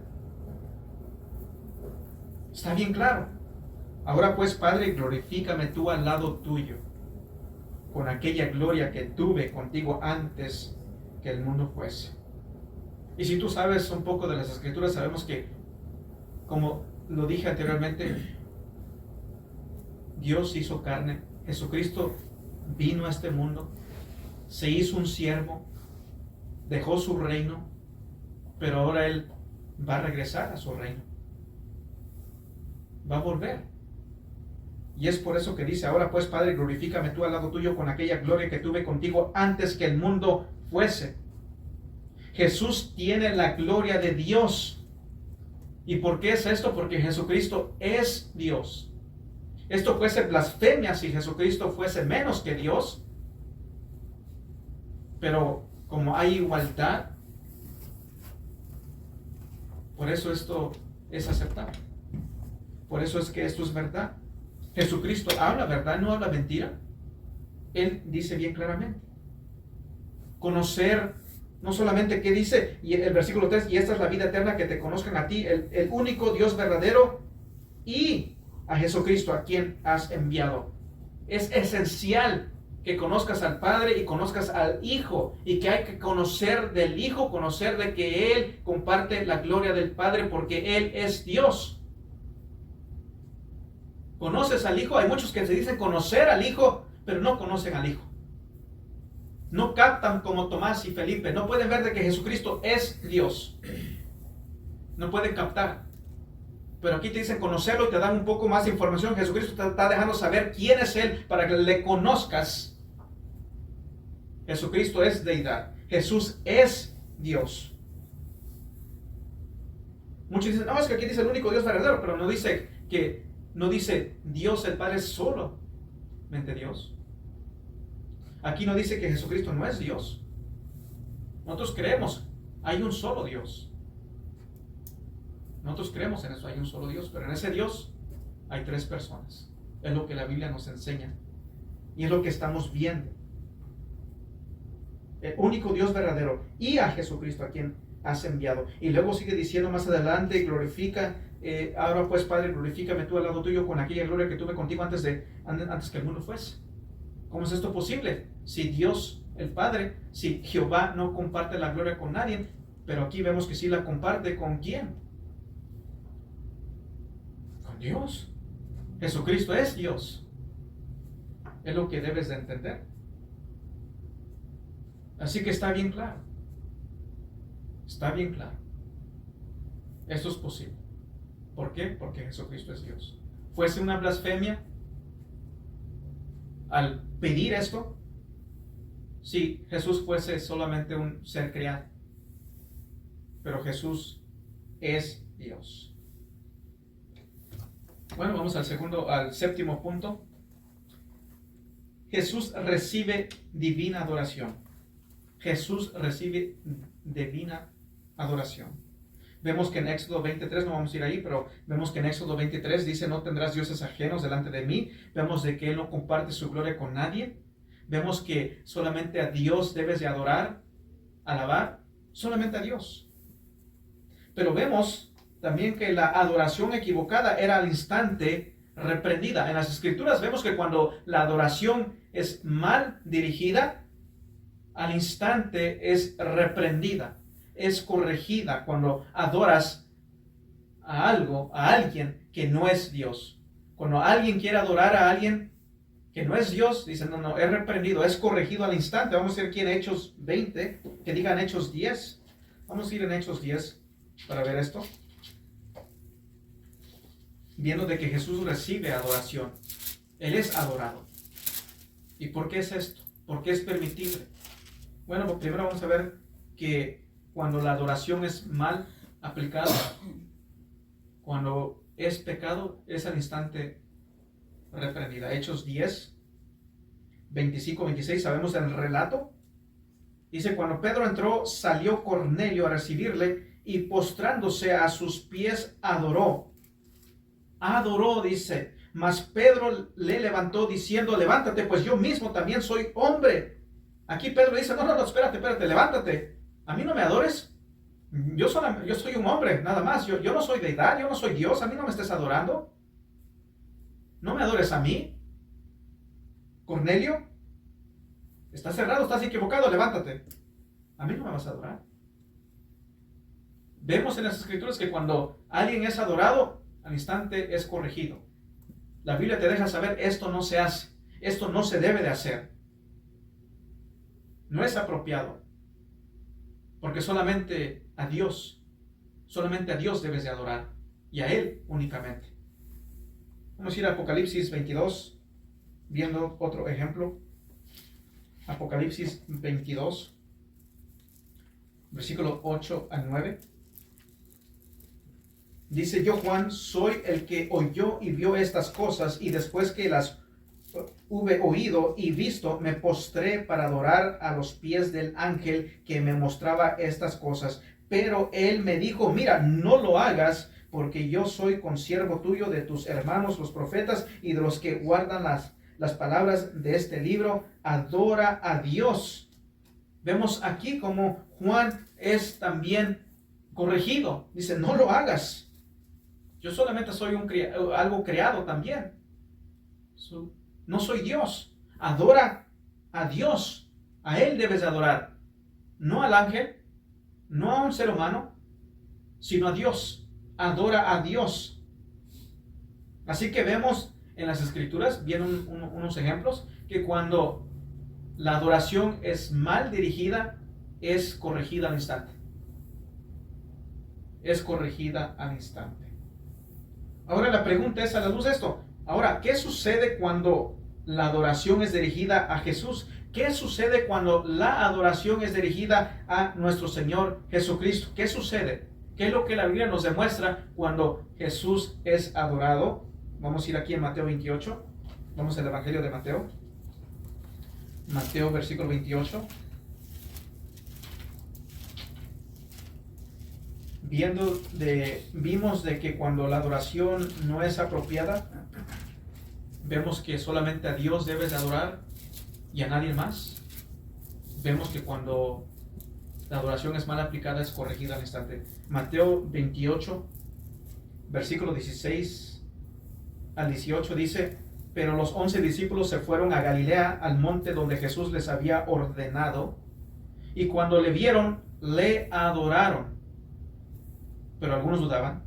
Está bien claro. Ahora pues, Padre, glorifícame tú al lado tuyo, con aquella gloria que tuve contigo antes que el mundo fuese. Y si tú sabes un poco de las Escrituras, sabemos que, como lo dije anteriormente, Dios hizo carne. Jesucristo vino a este mundo, se hizo un siervo, dejó su reino, pero ahora Él va a regresar a su reino. Va a volver. Y es por eso que dice, ahora pues, Padre, glorifícame tú al lado tuyo con aquella gloria que tuve contigo antes que el mundo fuese. Jesús tiene la gloria de Dios. ¿Y por qué es esto? Porque Jesucristo es Dios. Esto fuese blasfemia si Jesucristo fuese menos que Dios. Pero como hay igualdad, por eso esto es aceptable. Por eso es que esto es verdad. Jesucristo habla verdad, no habla mentira. Él dice bien claramente. Conocer, no solamente qué dice, y el versículo 3, y esta es la vida eterna, que te conozcan a ti, el único Dios verdadero, y a Jesucristo, a quien has enviado. Es esencial que conozcas al Padre y conozcas al Hijo, y que hay que conocer del Hijo, conocer de que Él comparte la gloria del Padre, porque Él es Dios. ¿Conoces al Hijo? Hay muchos que se dicen conocer al Hijo, pero no conocen al Hijo. No captan como Tomás y Felipe. No pueden ver de que Jesucristo es Dios. No pueden captar. Pero aquí te dicen conocerlo y te dan un poco más de información. Jesucristo te está dejando saber quién es Él para que le conozcas. Jesucristo es deidad. Jesús es Dios. Muchos dicen, no, es que aquí dice el único Dios verdadero, pero no dice Dios el Padre es solamente Dios. Aquí no dice que Jesucristo no es Dios. Nosotros creemos, hay un solo Dios. Nosotros creemos en eso, hay un solo Dios, pero en ese Dios hay tres personas. Es lo que la Biblia nos enseña. Y es lo que estamos viendo. El único Dios verdadero y a Jesucristo a quien has enviado. Y luego sigue diciendo más adelante, glorifica, ahora pues, Padre, glorifícame tú al lado tuyo con aquella gloria que tuve contigo antes que el mundo fuese. ¿Cómo es esto posible? Si Dios, el Padre, si Jehová no comparte la gloria con nadie, pero aquí vemos que sí la comparte. ¿Con quién? Con Dios. Jesucristo es Dios. Es lo que debes de entender. Así que está bien claro. Está bien claro. Esto es posible. ¿Por qué? Porque Jesucristo es Dios. ¿Fuese una blasfemia al pedir esto? Si Jesús fuese solamente un ser creado. Pero Jesús es Dios. Bueno, vamos al séptimo punto. Jesús recibe divina adoración. Jesús recibe divina adoración. Vemos que en Éxodo 23, no vamos a ir ahí, pero vemos que en Éxodo 23 dice: no tendrás dioses ajenos delante de mí. Vemos de que Él no comparte su gloria con nadie. Vemos que solamente a Dios debes de adorar, alabar, solamente a Dios. Pero vemos también que la adoración equivocada era al instante reprendida. En las Escrituras vemos que cuando la adoración es mal dirigida, al instante es reprendida, es corregida cuando adoras a algo, a alguien que no es Dios. Cuando alguien quiere adorar a alguien que no es Dios, dice: no, es reprendido, es corregido al instante. Vamos a ir aquí en Hechos 20, que digan Hechos 10. Vamos a ir en Hechos 10 para ver esto. Viendo de que Jesús recibe adoración. Él es adorado. ¿Y por qué es esto? ¿Por qué es permitible? Bueno, pues primero vamos a ver que cuando la adoración es mal aplicada, cuando es pecado, es al instante reprendida. Hechos 10, 25, 26, sabemos el relato. Dice: cuando Pedro entró, salió Cornelio a recibirle y postrándose a sus pies adoró. Adoró, dice. Mas Pedro le levantó diciendo: levántate, pues yo mismo también soy hombre. Aquí Pedro dice: no, espérate, levántate. A mí no me adores. Yo soy un hombre, nada más. Yo no soy deidad, yo no soy Dios. A mí no me estés adorando. No me adores a mí. Cornelio, estás cerrado, estás equivocado, levántate. A mí no me vas a adorar. Vemos en las Escrituras que cuando alguien es adorado, al instante es corregido. La Biblia te deja saber: esto no se hace, esto no se debe de hacer. No es apropiado. Porque solamente a Dios debes de adorar, y a Él únicamente. Vamos a ir a Apocalipsis 22, viendo otro ejemplo. Apocalipsis 22, versículo 8 al 9. Dice: yo, Juan, soy el que oyó y vio estas cosas, y después que las hube oído y visto, me postré para adorar a los pies del ángel que me mostraba estas cosas. Pero él me dijo: mira, no lo hagas, porque yo soy consiervo tuyo, de tus hermanos los profetas y de los que guardan las palabras de este libro. Adora a Dios. Vemos aquí como Juan es también corregido. Dice: no lo hagas. Yo solamente soy algo creado también. No soy Dios. Adora a Dios. A Él debes de adorar. No al ángel, no a un ser humano, sino a Dios. Adora a Dios. Así que vemos en las Escrituras, vienen unos ejemplos, que cuando la adoración es mal dirigida, es corregida al instante. Es corregida al instante. Ahora la pregunta es, a la luz de esto, ahora, ¿qué sucede cuando la adoración es dirigida a Jesús? ¿Qué sucede cuando la adoración es dirigida a nuestro Señor Jesucristo? ¿Qué sucede? ¿Qué es lo que la Biblia nos demuestra cuando Jesús es adorado? Vamos a ir aquí en Mateo 28. Vamos al Evangelio de Mateo. Mateo, versículo 28. Vimos de que cuando la adoración no es apropiada, vemos que solamente a Dios debes de adorar y a nadie más. Vemos que cuando la adoración es mal aplicada, es corregida al instante. Mateo 28, versículo 16 al 18 dice: pero los 11 discípulos se fueron a Galilea, al monte donde Jesús les había ordenado, y cuando le vieron, le adoraron. Pero algunos dudaban.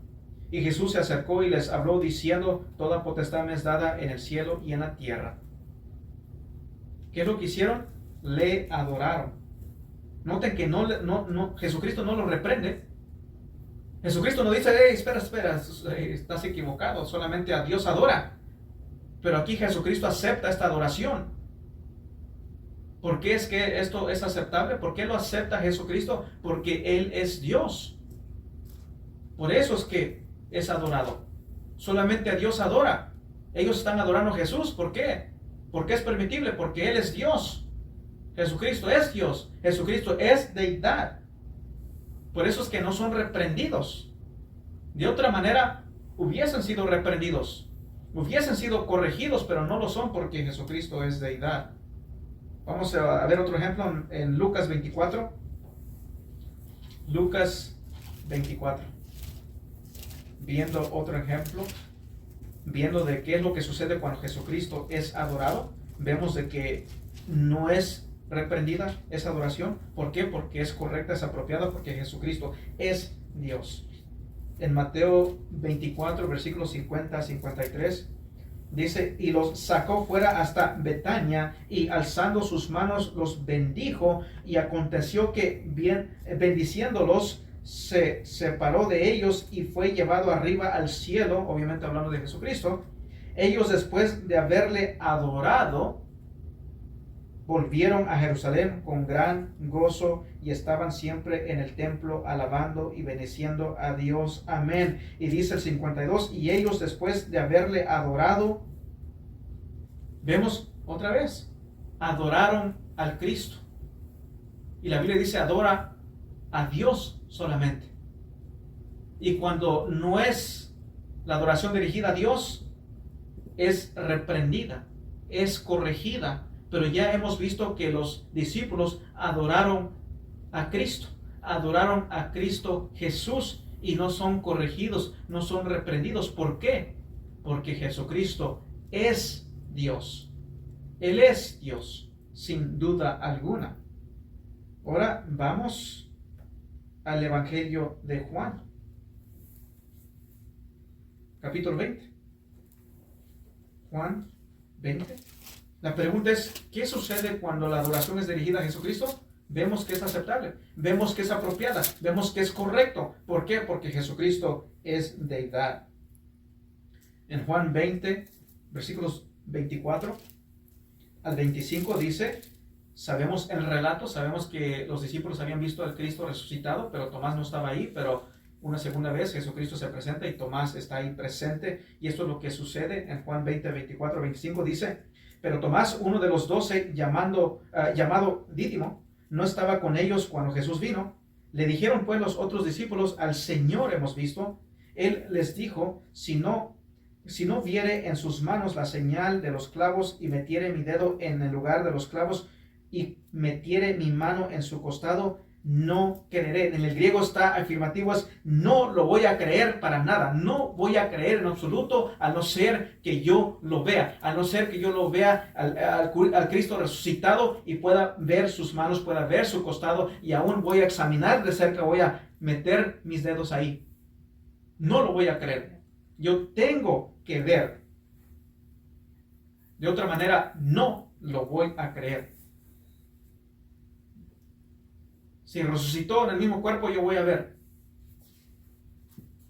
Y Jesús se acercó y les habló diciendo: toda potestad me es dada en el cielo y en la tierra. ¿Qué es lo que hicieron? Le adoraron. Noten que Jesucristo no lo reprende. Jesucristo no dice: espera, estás equivocado, solamente a Dios adora. Pero aquí Jesucristo acepta esta adoración. ¿Por qué es que esto es aceptable? ¿Por qué lo acepta Jesucristo? Porque Él es Dios. Por eso es que es adorado. solamente a Dios adora. Ellos están adorando a Jesús. ¿Por qué? Porque es permitible, porque Él es Dios. Jesucristo es Dios. Jesucristo es deidad. Por eso es que no son reprendidos. De otra manera, hubiesen sido reprendidos. Hubiesen sido corregidos, pero no lo son porque Jesucristo es deidad. Vamos a ver otro ejemplo en Lucas 24. Lucas 24. Viendo otro ejemplo, viendo de qué es lo que sucede cuando Jesucristo es adorado, vemos de que no es reprendida esa adoración. ¿Por qué? Porque es correcta, es apropiada, porque Jesucristo es Dios. En Mateo 24, versículos 50 a 53, dice, y los sacó fuera hasta Betania, y alzando sus manos los bendijo, y aconteció que bendiciéndolos, se separó de ellos y fue llevado arriba al cielo, obviamente hablando de Jesucristo. Ellos, después de haberle adorado, volvieron a Jerusalén con gran gozo y estaban siempre en el templo alabando y bendiciendo a Dios. Amén. Y dice el 52, y ellos, después de haberle adorado, vemos otra vez, adoraron al Cristo. Y la Biblia dice, adora a Dios solamente. Y cuando no es la adoración dirigida a Dios, es reprendida, es corregida. Pero ya hemos visto que los discípulos adoraron a Cristo Jesús, y no son corregidos, no son reprendidos. ¿Por qué? Porque Jesucristo es Dios. Él es Dios, sin duda alguna. Ahora vamos al Evangelio de Juan, capítulo 20. Juan 20. La pregunta es, ¿qué sucede cuando la adoración es dirigida a Jesucristo? Vemos que es aceptable, vemos que es apropiada, vemos que es correcto. ¿Por qué? Porque Jesucristo es deidad. En Juan 20, versículos 24 al 25 dice, sabemos el relato, sabemos que los discípulos habían visto al Cristo resucitado, pero Tomás no estaba ahí, pero una segunda vez Jesucristo se presenta y Tomás está ahí presente, y esto es lo que sucede en Juan 20, 24, 25, dice, pero Tomás, uno de los 12, llamado Dídimo, no estaba con ellos cuando Jesús vino. Le dijeron pues los otros discípulos, al Señor hemos visto. Él les dijo, si no viere en sus manos la señal de los clavos, y metiere mi dedo en el lugar de los clavos, y metiere mi mano en su costado, no creeré. En el griego está afirmativo, es no lo voy a creer para nada, no voy a creer en absoluto, a no ser que yo lo vea, a no ser que yo lo vea al Cristo resucitado y pueda ver sus manos, pueda ver su costado, y aún voy a examinar de cerca, voy a meter mis dedos ahí. No lo voy a creer, yo tengo que ver. De otra manera, no lo voy a creer. Si resucitó en el mismo cuerpo, yo voy a ver.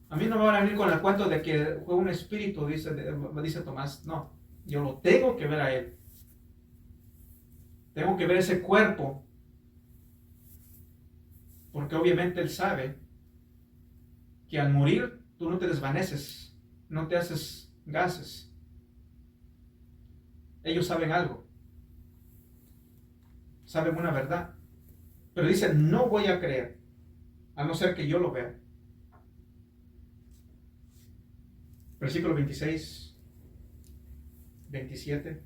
A mí no me van a venir con el cuento de que fue un espíritu, dice Tomás. No, yo lo tengo que ver a él. Tengo que ver ese cuerpo. Porque obviamente él sabe que al morir tú no te desvaneces, no te haces gases. Ellos saben algo. Saben una verdad. Pero dice, no voy a creer, a no ser que yo lo vea. Versículo 26, 27.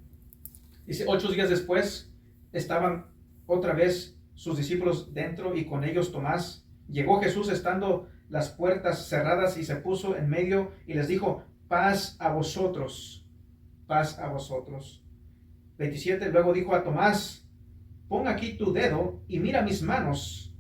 Dice, 8 días después estaban otra vez sus discípulos dentro, y con ellos Tomás. Llegó Jesús estando las puertas cerradas, y se puso en medio y les dijo, paz a vosotros, paz a vosotros. 27. Luego dijo a Tomás, pon aquí tu dedo y mira mis manos,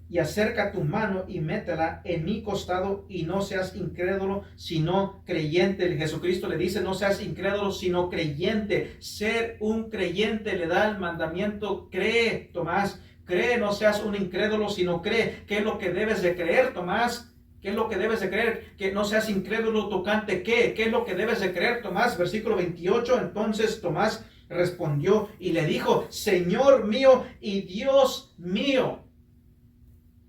y acerca tu mano y métela en mi costado, y no seas incrédulo sino creyente. Jesucristo le dice, no seas incrédulo sino creyente. Ser un creyente le da el mandamiento, cree, Tomás, cree, no seas un incrédulo sino cree. ¿Qué es lo que debes de creer, Tomás? ¿Qué es lo que debes de creer? Que no seas incrédulo tocante, ¿qué? ¿Qué es lo que debes de creer, Tomás? Versículo 28, entonces Tomás respondió y le dijo, Señor mío y Dios mío.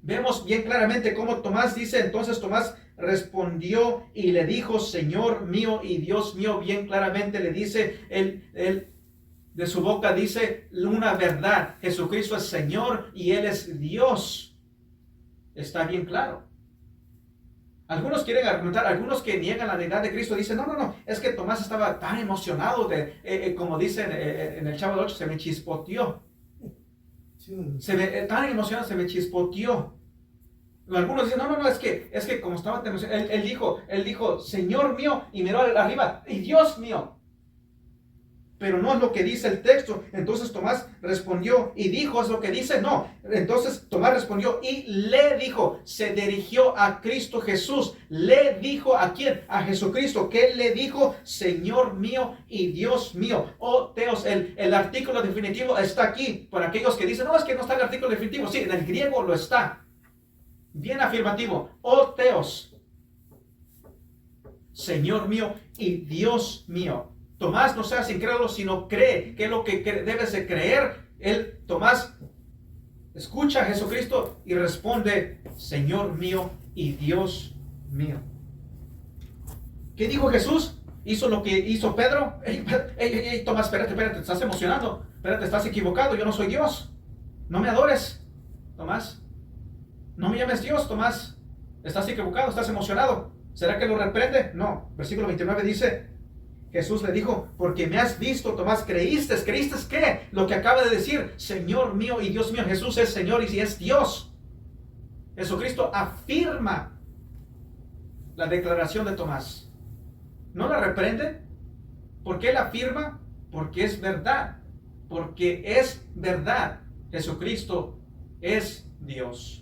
Vemos bien claramente cómo Tomás dice, entonces Tomás respondió y le dijo, Señor mío y Dios mío. Bien claramente le dice, él de su boca dice una verdad. Jesucristo es Señor y Él es Dios. Está bien claro. Algunos quieren argumentar, algunos que niegan la deidad de Cristo dicen, no, es que Tomás estaba tan emocionado como dicen en el Chavo del 8, se me chispoteó. Tan emocionado, se me chispoteó. Algunos dicen, no, es que como estaba tan emocionado, él dijo, Señor mío, y miró arriba, y Dios mío. Pero no es lo que dice el texto. Entonces Tomás respondió y dijo, ¿es lo que dice? No. Entonces Tomás respondió y le dijo, se dirigió a Cristo Jesús. Le dijo, ¿a quién? A Jesucristo. ¿Qué le dijo? Señor mío y Dios mío. Oh Teos, el artículo definitivo está aquí. Para aquellos que dicen, no, es que no está el artículo definitivo. Sí, en el griego lo está. Bien afirmativo. Oh Teos, Señor mío y Dios mío. Tomás no seas incrédulo, sino cree. ¿Qué es lo que debes de creer? Tomás escucha a Jesucristo y responde, Señor mío y Dios mío. ¿Qué dijo Jesús? ¿Hizo lo que hizo Pedro? Ey, Tomás, espérate, te estás emocionando. Espérate, estás equivocado, yo no soy Dios. No me adores, Tomás. No me llames Dios, Tomás. Estás equivocado, estás emocionado. ¿Será que lo reprende? No. Versículo 29 dice, Jesús le dijo, porque me has visto, Tomás, ¿creíste qué? Lo que acaba de decir, Señor mío y Dios mío. Jesús es Señor y es Dios. Jesucristo afirma la declaración de Tomás. ¿No la reprende? ¿Por qué la afirma? Porque es verdad. Porque es verdad. Jesucristo es Dios.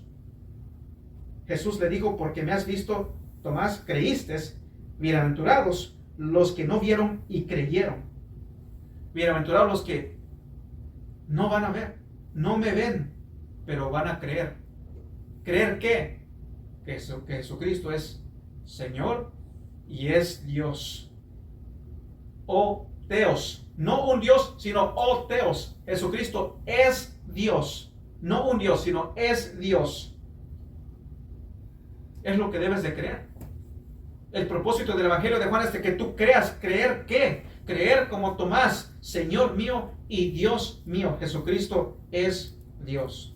Jesús le dijo, porque me has visto, Tomás, ¿creíste? Bienaventurados los que no vieron y creyeron. Bienaventurados los que no van a ver, no me ven, pero van a creer. ¿Creer qué? Que Jesucristo es Señor y es Dios. Oh Teos, no un Dios, sino oh Teos. Jesucristo es Dios, no un Dios, sino es Dios. Es lo que debes de creer. El propósito del Evangelio de Juan es de que tú creas. ¿Creer qué? Creer como Tomás, Señor mío y Dios mío. Jesucristo es Dios.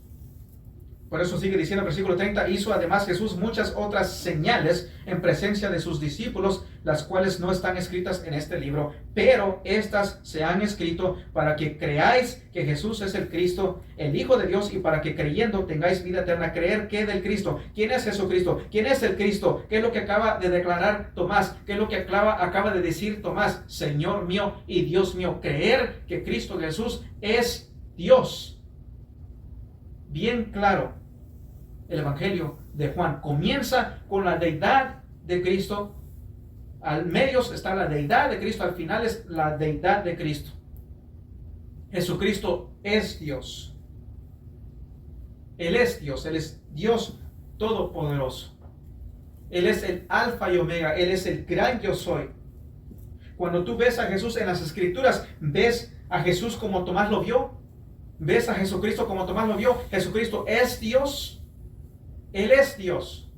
Por eso sigue diciendo el versículo 30, hizo además Jesús muchas otras señales en presencia de sus discípulos, las cuales no están escritas en este libro, pero estas se han escrito para que creáis que Jesús es el Cristo, el Hijo de Dios, y para que creyendo tengáis vida eterna. ¿Creer qué del Cristo? ¿Quién es Jesucristo? ¿Quién es el Cristo? ¿Qué es lo que acaba de declarar Tomás? ¿Qué es lo que acaba de decir Tomás? Señor mío y Dios mío. Creer que Cristo Jesús es Dios. Bien claro, el Evangelio de Juan comienza con la deidad de Cristo, al medio está la deidad de Cristo, al final es la deidad de Cristo. Jesucristo es Dios. Él es Dios todopoderoso. Él es el alfa y omega, Él es el gran yo soy. Cuando tú ves a Jesús en las Escrituras, ves a Jesús como Tomás lo vio. ¿Ves a Jesucristo como Tomás lo vio? Jesucristo es Dios. Él es Dios.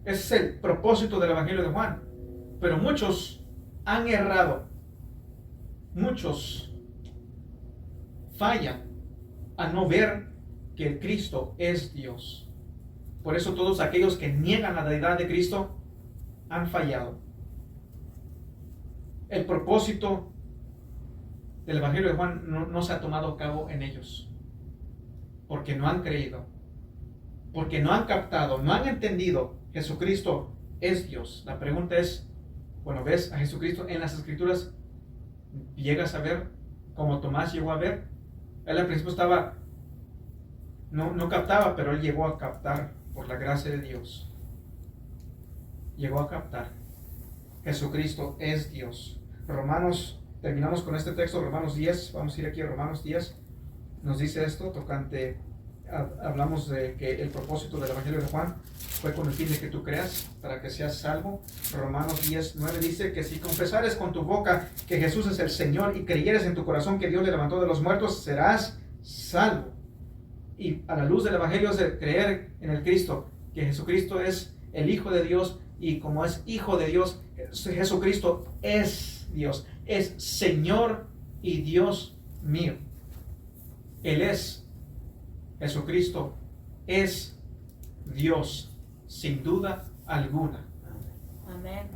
Ese es el propósito del Evangelio de Juan. Pero muchos han errado. Muchos fallan a no ver que el Cristo es Dios. Por eso todos aquellos que niegan la deidad de Cristo han fallado. El propósito del Evangelio de Juan no se ha tomado a cabo en ellos, porque no han creído, porque no han captado, no han entendido. Jesucristo es Dios. La pregunta es, cuando ves a Jesucristo en las Escrituras, ¿llegas a ver como Tomás llegó a ver? Él al principio no captaba, pero él llegó a captar por la gracia de Dios. Llegó a captar. Jesucristo es Dios. Terminamos con este texto, Romanos 10, vamos a ir aquí a Romanos 10, nos dice esto, hablamos de que el propósito del Evangelio de Juan fue con el fin de que tú creas, para que seas salvo. Romanos 10, 9 dice que si confesares con tu boca que Jesús es el Señor y creyeres en tu corazón que Dios le levantó de los muertos, serás salvo. Y a la luz del Evangelio es de creer en el Cristo, que Jesucristo es el Hijo de Dios, y como es Hijo de Dios, Jesucristo es Dios, es Señor y Dios mío. Él es, Jesucristo es Dios, sin duda alguna. Amén.